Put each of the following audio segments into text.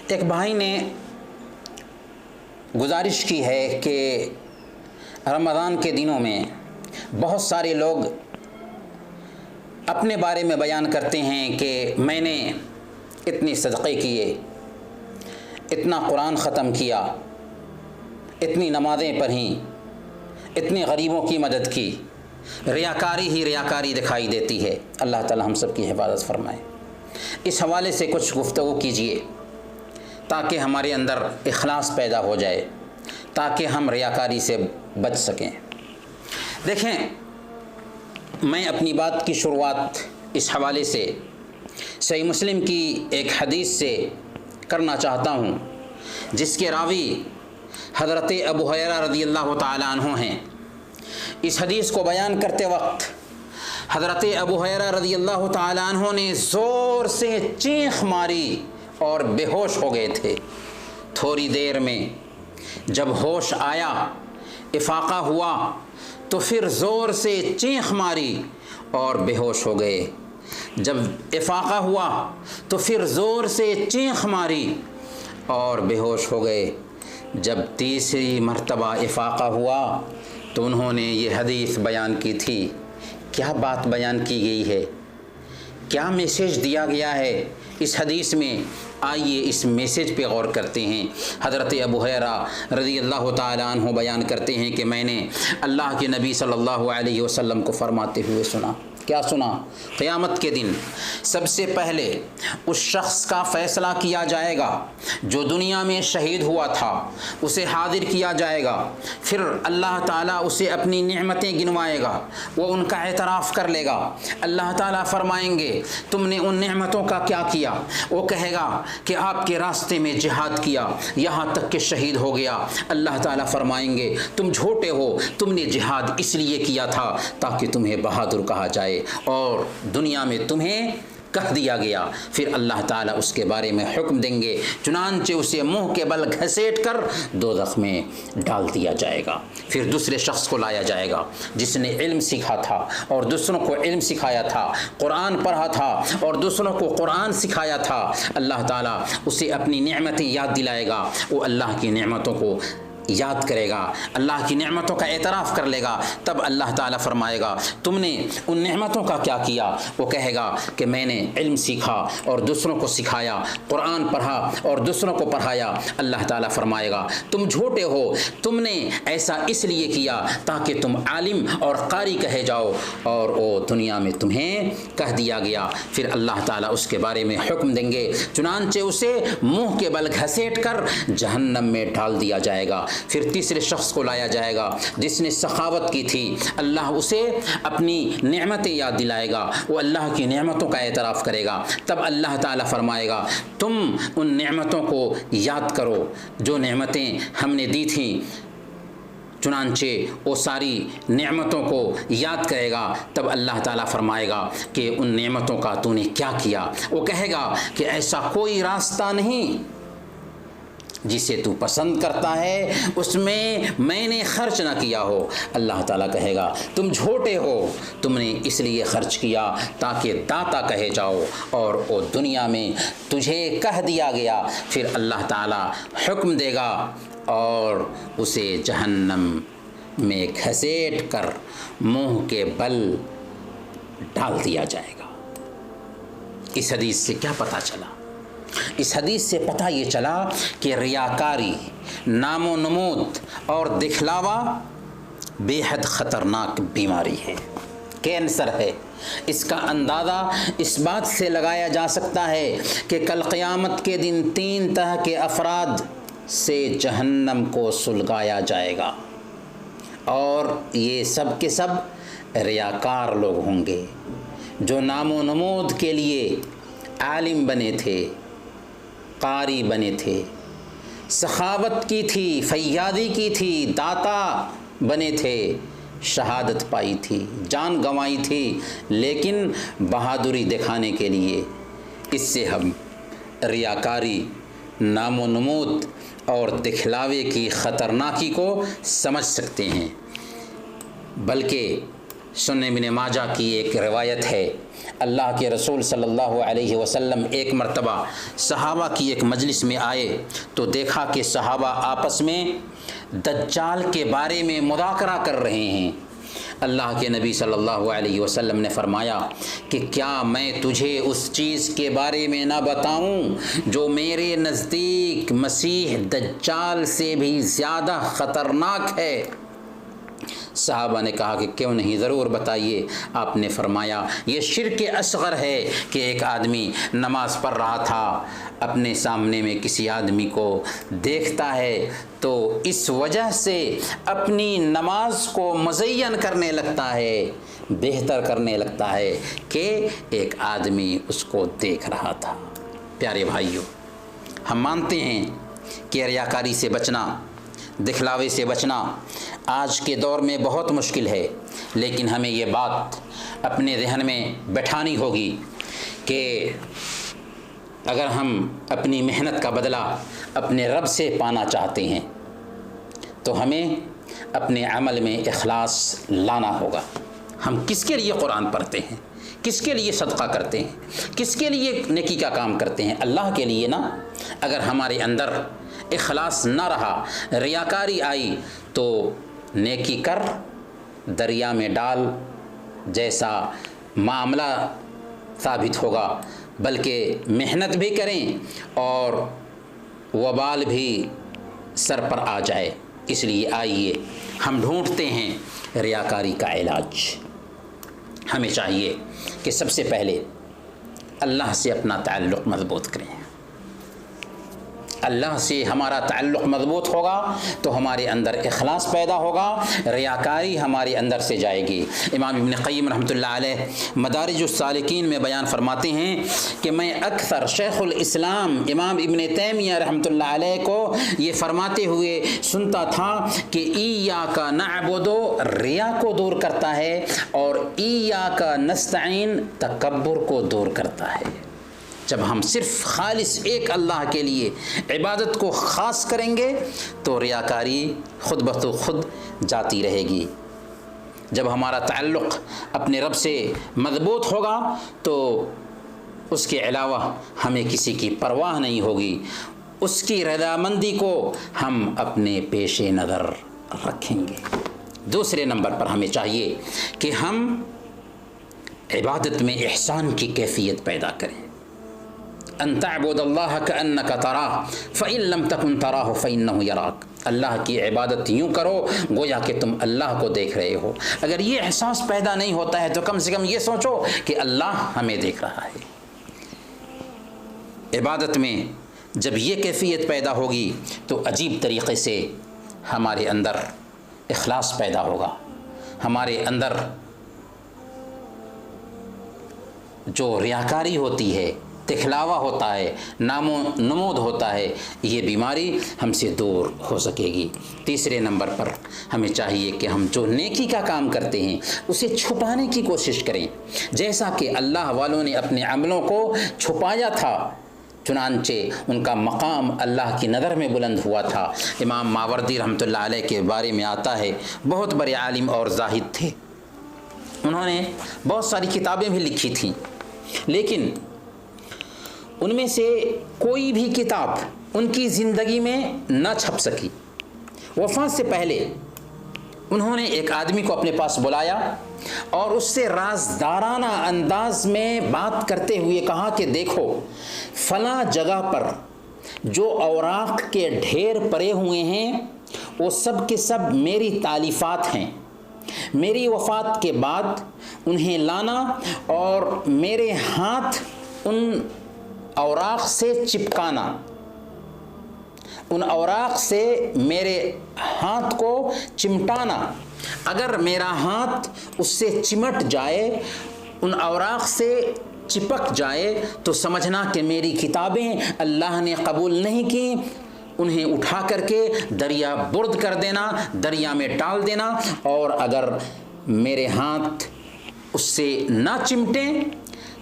ایک بھائی نے گزارش کی ہے کہ رمضان کے دنوں میں بہت سارے لوگ اپنے بارے میں بیان کرتے ہیں کہ میں نے اتنے صدقے کیے، اتنا قرآن ختم کیا، اتنی نمازیں پڑھیں، اتنے غریبوں کی مدد کی۔ ریاکاری ہی ریاکاری دکھائی دیتی ہے۔ اللہ تعالی ہم سب کی حفاظت فرمائے۔ اس حوالے سے کچھ گفتگو کیجیے تاکہ ہمارے اندر اخلاص پیدا ہو جائے، تاکہ ہم ریاکاری سے بچ سکیں۔ دیکھیں، میں اپنی بات کی شروعات اس حوالے سے صحیح مسلم کی ایک حدیث سے کرنا چاہتا ہوں، جس کے راوی حضرت ابو ہریرہ رضی اللہ تعالیٰ عنہ ہیں۔ اس حدیث کو بیان کرتے وقت حضرت ابو ہریرہ رضی اللہ تعالیٰ عنہ نے زور سے چیخ ماری اور بے ہوش ہو گئے تھے۔ تھوڑی دیر میں جب ہوش آیا، افاقہ ہوا، تو پھر زور سے چیخ ماری اور بے ہوش ہو گئے۔ جب افاقہ ہوا تو پھر زور سے چیخ ماری اور بے ہوش ہو گئے۔ جب تیسری مرتبہ افاقہ ہوا تو انہوں نے یہ حدیث بیان کی تھی۔ کیا بات بیان کی گئی ہے، کیا میسیج دیا گیا ہے اس حدیث میں؟ آئیے اس میسیج پہ غور کرتے ہیں۔ حضرت ابو ہریرہ رضی اللہ تعالیٰ عنہ بیان کرتے ہیں کہ میں نے اللہ کے نبی صلی اللہ علیہ وسلم کو فرماتے ہوئے سنا۔ کیا سنا؟ قیامت کے دن سب سے پہلے اس شخص کا فیصلہ کیا جائے گا جو دنیا میں شہید ہوا تھا، اسے حاضر کیا جائے گا۔ پھر اللہ تعالیٰ اسے اپنی نعمتیں گنوائے گا، وہ ان کا اعتراف کر لے گا۔ اللہ تعالیٰ فرمائیں گے تم نے ان نعمتوں کا کیا کیا؟ وہ کہے گا کہ آپ کے راستے میں جہاد کیا، یہاں تک کہ شہید ہو گیا۔ اللہ تعالیٰ فرمائیں گے تم جھوٹے ہو، تم نے جہاد اس لیے کیا تھا تاکہ تمہیں بہادر کہا جائے، اور دنیا میں تمہیں کہہ دیا گیا۔ پھر اللہ تعالیٰ اس کے بارے میں حکم دیں گے، چنانچہ اسے منہ کے بل گھسیٹ کر دوزخ میں ڈال دیا جائے گا۔ پھر دوسرے شخص کو لایا جائے گا جس نے علم سیکھا تھا اور دوسروں کو علم سکھایا تھا، قرآن پڑھا تھا اور دوسروں کو قرآن سکھایا تھا۔ اللہ تعالیٰ اسے اپنی نعمتیں یاد دلائے گا، وہ اللہ کی نعمتوں کو یاد کرے گا، اللہ کی نعمتوں کا اعتراف کر لے گا۔ تب اللہ تعالیٰ فرمائے گا تم نے ان نعمتوں کا کیا کیا؟ وہ کہے گا کہ میں نے علم سیکھا اور دوسروں کو سکھایا، قرآن پڑھا اور دوسروں کو پڑھایا۔ اللہ تعالیٰ فرمائے گا تم جھوٹے ہو، تم نے ایسا اس لیے کیا تاکہ تم عالم اور قاری کہے جاؤ، اور وہ دنیا میں تمہیں کہہ دیا گیا۔ پھر اللہ تعالیٰ اس کے بارے میں حکم دیں گے، چنانچہ اسے منہ کے بل گھسیٹ کر جہنم میں ڈال دیا جائے گا۔ پھر تیسرے شخص کو لایا جائے گا جس نے سخاوت کی تھی، اللہ اسے اپنی نعمتیں یاد دلائے گا، وہ اللہ کی نعمتوں کا اعتراف کرے گا۔ تب اللہ تعالیٰ فرمائے گا تم ان نعمتوں کو یاد کرو جو نعمتیں ہم نے دی تھیں۔ چنانچہ وہ ساری نعمتوں کو یاد کرے گا۔ تب اللہ تعالیٰ فرمائے گا کہ ان نعمتوں کا تو نے کیا کیا؟ وہ کہے گا کہ ایسا کوئی راستہ نہیں جسے تو پسند کرتا ہے اس میں نے خرچ نہ کیا ہو۔ اللہ تعالیٰ کہے گا تم جھوٹے ہو، تم نے اس لیے خرچ کیا تاکہ داتا کہے جاؤ، اور وہ دنیا میں تجھے کہہ دیا گیا۔ پھر اللہ تعالیٰ حکم دے گا اور اسے جہنم میں گھسیٹ کر منہ کے بل ڈال دیا جائے گا۔ اس حدیث سے کیا پتہ چلا؟ اس حدیث سے پتہ یہ چلا کہ ریاکاری، نام و نمود اور دکھلاوا بے حد خطرناک بیماری ہے، کینسر ہے۔ اس کا اندازہ اس بات سے لگایا جا سکتا ہے کہ کل قیامت کے دن 3 طرح کے افراد سے جہنم کو سلگایا جائے گا، اور یہ سب کے سب ریاکار لوگ ہوں گے جو نام و نمود کے لیے عالم بنے تھے، قاری بنے تھے، سخاوت کی تھی، فیاضی کی تھی، داتا بنے تھے، شہادت پائی تھی، جان گنوائی تھی، لیکن بہادری دکھانے کے لیے۔ اس سے ہم ریاکاری، نام و نمود اور دکھلاوے کی خطرناکی کو سمجھ سکتے ہیں۔ بلکہ سنن ابن ماجہ کی ایک روایت ہے، اللہ کے رسول صلی اللہ علیہ وسلم ایک مرتبہ صحابہ کی ایک مجلس میں آئے تو دیکھا کہ صحابہ آپس میں دجال کے بارے میں مذاکرہ کر رہے ہیں۔ اللہ کے نبی صلی اللہ علیہ وسلم نے فرمایا کہ کیا میں تجھے اس چیز کے بارے میں نہ بتاؤں جو میرے نزدیک مسیح دجال سے بھی زیادہ خطرناک ہے؟ صحابہ نے کہا کہ کیوں نہیں، ضرور بتائیے۔ آپ نے فرمایا یہ شرک اصغر ہے کہ ایک آدمی نماز پڑھ رہا تھا، اپنے سامنے میں کسی آدمی کو دیکھتا ہے تو اس وجہ سے اپنی نماز کو مزین کرنے لگتا ہے، بہتر کرنے لگتا ہے کہ ایک آدمی اس کو دیکھ رہا تھا۔ پیارے بھائیوں، ہم مانتے ہیں کہ ریاکاری سے بچنا، دکھلاوے سے بچنا آج کے دور میں بہت مشکل ہے، لیکن ہمیں یہ بات اپنے ذہن میں بٹھانی ہوگی کہ اگر ہم اپنی محنت کا بدلہ اپنے رب سے پانا چاہتے ہیں تو ہمیں اپنے عمل میں اخلاص لانا ہوگا۔ ہم کس کے لیے قرآن پڑھتے ہیں، کس کے لیے صدقہ کرتے ہیں، کس کے لیے نیکی کا کام کرتے ہیں؟ اللہ کے لیے نا۔ اگر ہمارے اندر اخلاص نہ رہا، ریاکاری آئی تو نیکی کر دریا میں ڈال جیسا معاملہ ثابت ہوگا، بلکہ محنت بھی کریں اور وبال بھی سر پر آ جائے۔ اس لیے آئیے ہم ڈھونڈتے ہیں ریاکاری کا علاج۔ ہمیں چاہیے کہ سب سے پہلے اللہ سے اپنا تعلق مضبوط کریں۔ اللہ سے ہمارا تعلق مضبوط ہوگا تو ہمارے اندر اخلاص پیدا ہوگا، ریاکاری ہمارے اندر سے جائے گی۔ امام ابن قیم رحمۃ اللہ علیہ مدارج السالکین میں بیان فرماتے ہیں کہ میں اکثر شیخ الاسلام امام ابن تیمیہ رحمۃ اللہ علیہ کو یہ فرماتے ہوئے سنتا تھا کہ ایاک نعبد ریا کو دور کرتا ہے اور ایاک نستعین تکبر کو دور کرتا ہے۔ جب ہم صرف خالص ایک اللہ کے لیے عبادت کو خاص کریں گے تو ریاکاری خود بخود جاتی رہے گی۔ جب ہمارا تعلق اپنے رب سے مضبوط ہوگا تو اس کے علاوہ ہمیں کسی کی پرواہ نہیں ہوگی، اس کی رضامندی کو ہم اپنے پیش نظر رکھیں گے۔ دوسرے نمبر پر ہمیں چاہیے کہ ہم عبادت میں احسان کی کیفیت پیدا کریں۔ ان تعبد اللہ کأنک تراہ فإن لم تکن تراہ فإنہ یراک۔ اللہ کی عبادت یوں کرو گویا کہ تم اللہ کو دیکھ رہے ہو۔ اگر یہ احساس پیدا نہیں ہوتا ہے تو کم سے کم یہ سوچو کہ اللہ ہمیں دیکھ رہا ہے۔ عبادت میں جب یہ کیفیت پیدا ہوگی تو عجیب طریقے سے ہمارے اندر اخلاص پیدا ہوگا، ہمارے اندر جو ریاکاری ہوتی ہے، دکھلاوا ہوتا ہے، نام و نمود ہوتا ہے، یہ بیماری ہم سے دور ہو سکے گی۔ تیسرے نمبر پر ہمیں چاہیے کہ ہم جو نیکی کا کام کرتے ہیں اسے چھپانے کی کوشش کریں، جیسا کہ اللہ والوں نے اپنے عملوں کو چھپایا تھا، چنانچہ ان کا مقام اللہ کی نظر میں بلند ہوا تھا۔ امام ماوردی رحمۃ اللہ علیہ کے بارے میں آتا ہے، بہت بڑے عالم اور زاہد تھے، انہوں نے بہت ساری کتابیں بھی لکھی تھیں، لیکن ان میں سے کوئی بھی کتاب ان کی زندگی میں نہ چھپ سکی۔ وفات سے پہلے انہوں نے ایک آدمی کو اپنے پاس بلایا اور اس سے رازدارانہ انداز میں بات کرتے ہوئے کہا کہ دیکھو فلاں جگہ پر جو اوراق کے ڈھیر پڑے ہوئے ہیں وہ سب کے سب میری تالیفات ہیں، میری وفات کے بعد انہیں لانا اور میرے ہاتھ ان اوراق سے چپکانا، ان اوراق سے میرے ہاتھ کو چمٹانا۔ اگر میرا ہاتھ اس سے چمٹ جائے، ان اوراق سے چپک جائے تو سمجھنا کہ میری کتابیں اللہ نے قبول نہیں کی، انہیں اٹھا کر کے دریا برد کر دینا، دریا میں ڈال دینا، اور اگر میرے ہاتھ اس سے نہ چمٹیں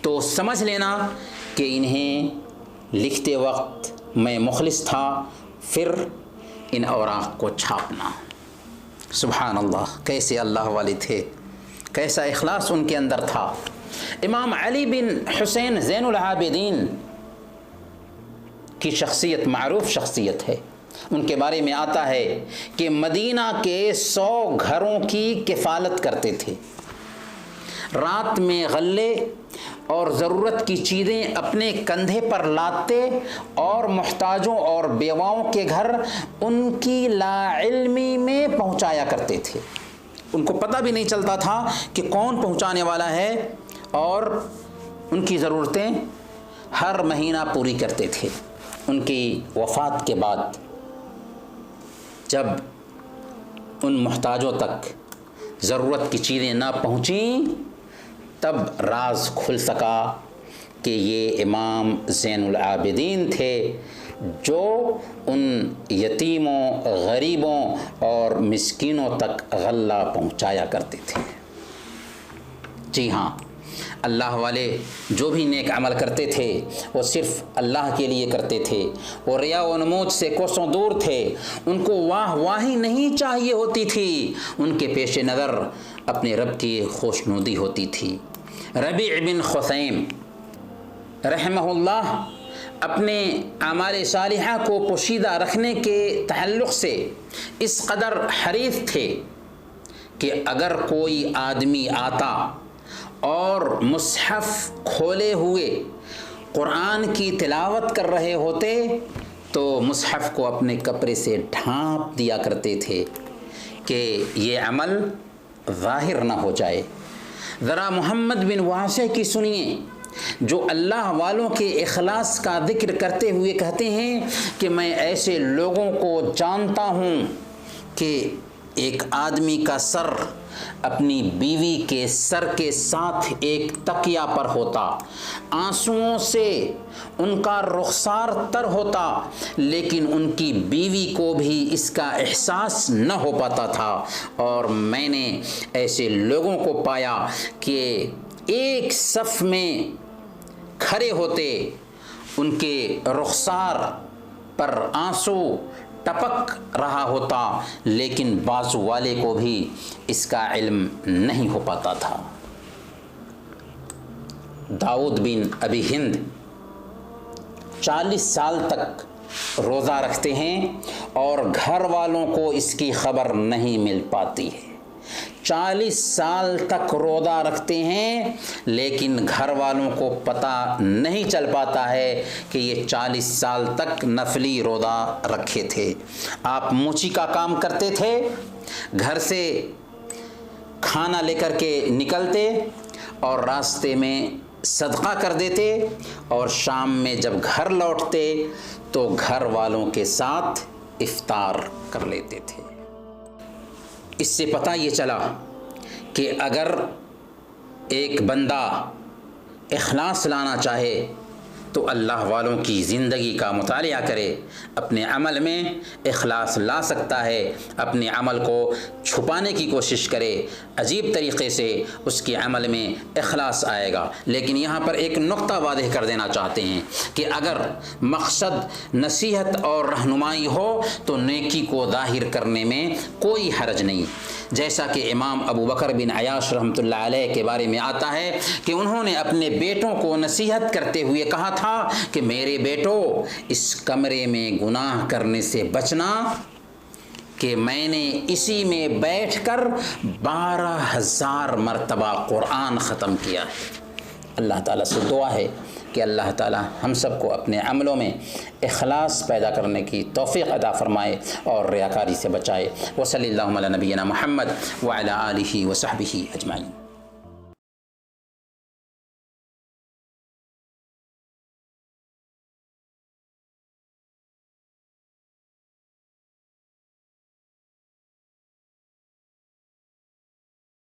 تو سمجھ لینا کہ انہیں لکھتے وقت میں مخلص تھا، پھر ان اوراق کو چھاپنا۔ سبحان اللہ، کیسے اللہ والے تھے، کیسا اخلاص ان کے اندر تھا۔ امام علی بن حسین زین العابدین کی شخصیت معروف شخصیت ہے۔ ان کے بارے میں آتا ہے کہ مدینہ کے 100 گھروں کی کفالت کرتے تھے، رات میں غلے اور ضرورت کی چیزیں اپنے کندھے پر لاتے اور محتاجوں اور بیواؤں کے گھر ان کی لا علمی میں پہنچایا کرتے تھے۔ ان کو پتہ بھی نہیں چلتا تھا کہ کون پہنچانے والا ہے، اور ان کی ضرورتیں ہر مہینہ پوری کرتے تھے۔ ان کی وفات کے بعد جب ان محتاجوں تک ضرورت کی چیزیں نہ پہنچیں، تب راز کھل سکا کہ یہ امام زین العابدین تھے جو ان یتیموں، غریبوں اور مسکینوں تک غلہ پہنچایا کرتے تھے۔ جی ہاں، اللہ والے جو بھی نیک عمل کرتے تھے وہ صرف اللہ کے لیے کرتے تھے، وہ ریا و نمود سے کوسوں دور تھے، ان کو واہ واہی نہیں چاہیے ہوتی تھی، ان کے پیش نظر اپنے رب کی خوشنودی ہوتی تھی۔ ربیع بن خثیم رحمہ اللہ اپنے اعمال صالحہ کو پوشیدہ رکھنے کے تعلق سے اس قدر حریص تھے کہ اگر کوئی آدمی آتا اور مصحف کھولے ہوئے قرآن کی تلاوت کر رہے ہوتے تو مصحف کو اپنے کپڑے سے ڈھانپ دیا کرتے تھے کہ یہ عمل ظاہر نہ ہو جائے۔ ذرا محمد بن واسع کی سنیے، جو اللہ والوں کے اخلاص کا ذکر کرتے ہوئے کہتے ہیں کہ میں ایسے لوگوں کو جانتا ہوں کہ ایک آدمی کا سر اپنی بیوی کے سر کے ساتھ ایک تکیہ پر ہوتا، آنسوؤں سے ان کا رخسار تر ہوتا، لیکن ان کی بیوی کو بھی اس کا احساس نہ ہو پاتا تھا، اور میں نے ایسے لوگوں کو پایا کہ ایک صف میں کھڑے ہوتے، ان کے رخسار پر آنسو ٹپک رہا ہوتا، لیکن بازو والے کو بھی اس کا علم نہیں ہو پاتا تھا۔ داؤد بن ابی ہند 40 سال تک روزہ رکھتے ہیں اور گھر والوں کو اس کی خبر نہیں مل پاتی ہے۔ 40 سال تک روزہ رکھتے ہیں لیکن گھر والوں کو پتہ نہیں چل پاتا ہے کہ یہ 40 سال تک نفلی روزہ رکھے تھے۔ آپ موچی کا کام کرتے تھے، گھر سے کھانا لے کر کے نکلتے اور راستے میں صدقہ کر دیتے، اور شام میں جب گھر لوٹتے تو گھر والوں کے ساتھ افطار کر لیتے تھے۔ اس سے پتہ یہ چلا کہ اگر ایک بندہ اخلاص لانا چاہے تو اللہ والوں کی زندگی کا مطالعہ کرے، اپنے عمل میں اخلاص لا سکتا ہے، اپنے عمل کو چھپانے کی کوشش کرے، عجیب طریقے سے اس کے عمل میں اخلاص آئے گا۔ لیکن یہاں پر ایک نقطہ واضح کر دینا چاہتے ہیں کہ اگر مقصد نصیحت اور رہنمائی ہو تو نیکی کو ظاہر کرنے میں کوئی حرج نہیں۔ جیسا کہ امام ابو بکر بن عیاش رحمۃ اللہ علیہ کے بارے میں آتا ہے کہ انہوں نے اپنے بیٹوں کو نصیحت کرتے ہوئے کہا تھا کہ میرے بیٹو، اس کمرے میں گناہ کرنے سے بچنا کہ میں نے اسی میں بیٹھ کر 12,000 مرتبہ قرآن ختم کیا ہے۔ اللہ تعالیٰ سے دعا ہے کہ اللہ تعالیٰ ہم سب کو اپنے عملوں میں اخلاص پیدا کرنے کی توفیق عطا فرمائے اور ریاکاری سے بچائے۔ وصلی اللہ علی نبینا محمد وعلی آلہ وصحبہ اجمعین۔